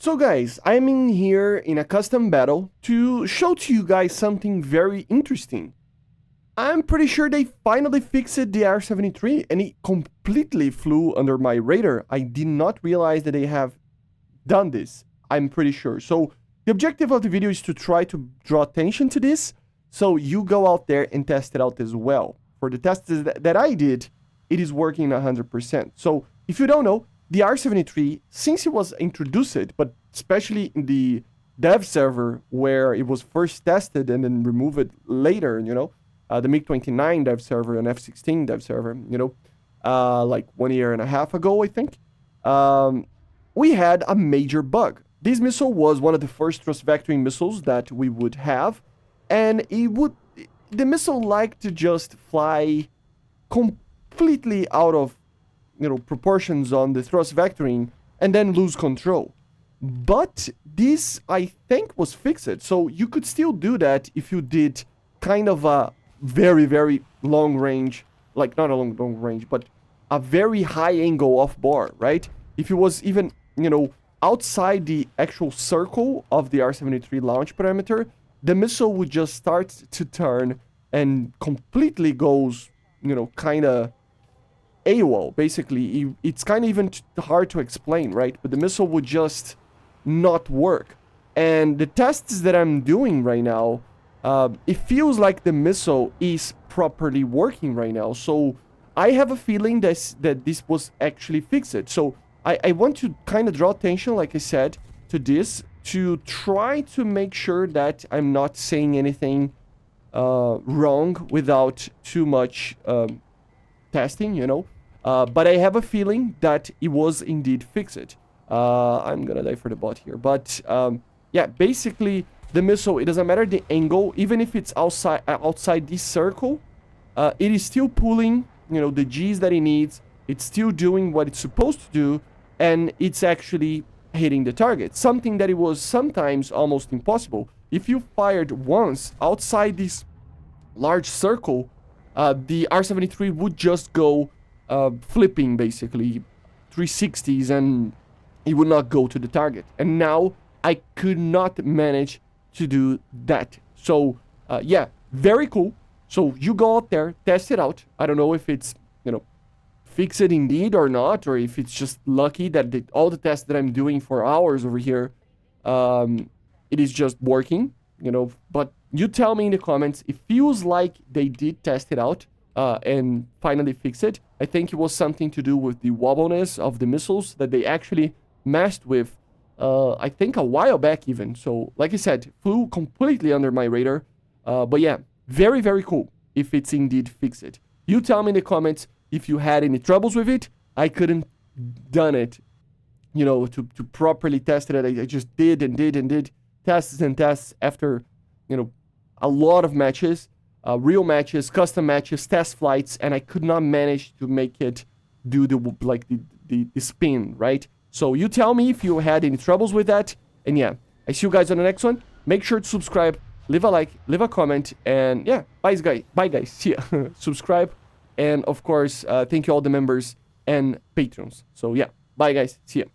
So guys, I'm in here in a custom battle to show to you guys something very interesting. I'm pretty sure they finally fixed the R-73 and it completely flew under my radar. I did not realize that they have done this, I'm pretty sure. So the objective of the video is to try to draw attention to this, so you go out there and test it out as well. For the tests that I did, it is working 100%. So if you don't know, the R-73, since it was introduced, but especially in the dev server where it was first tested and then removed later, the MiG-29 dev server and F-16 dev server, like 1.5 years ago, I think, we had a major bug. This missile was one of the first thrust vectoring missiles that we would have, and the missile liked to just fly completely out of proportions on the thrust vectoring and then lose control. But this, I think, was fixed. So you could still do that if you did kind of a very, very long range, like not a long range, but a very high angle off bar, right? If it was even, outside the actual circle of the R-73 launch parameter, the missile would just start to turn and completely goes, kind of AWOL, basically. It's kind of even hard to explain, right? But the missile would just not work. And the tests that I'm doing right now, it feels like the missile is properly working right now. So I have a feeling that this was actually fixed. So I want to kind of draw attention, like I said, to this, to try to make sure that I'm not saying anything wrong without too much testing, but I have a feeling that it was indeed fixed. I'm gonna die for the bot here, but yeah, basically the missile, it doesn't matter the angle, even if it's outside this circle, it is still pulling, the G's that it needs. It's still doing what it's supposed to do, and it's actually hitting the target. Something that it was sometimes almost impossible. If you fired once outside this large circle, the R-73 would just go flipping, basically 360s, and it would not go to the target. And now I could not manage to do that. So yeah, very cool. So you go out there, test it out. I don't know if it's fix it indeed or not, or if it's just lucky that all the tests that I'm doing for hours over here, it is just working, but you tell me in the comments. It feels like they did test it out and finally fix it. I think it was something to do with the wobbleness of the missiles that they actually messed with, I think a while back even. So like I said, flew completely under my radar, but yeah, very, very cool if it's indeed fixed. You tell me in the comments if you had any troubles with it. I couldn't done it, to properly test it. I just did tests and tests after, a lot of matches, real matches, custom matches, test flights, and I could not manage to make it do the spin, right? So you tell me if you had any troubles with that, and yeah, I see you guys on the next one. Make sure to subscribe, leave a like, leave a comment, and yeah, bye guys, see ya. Subscribe. And of course, thank you all the members and patrons. So yeah, bye guys, see ya.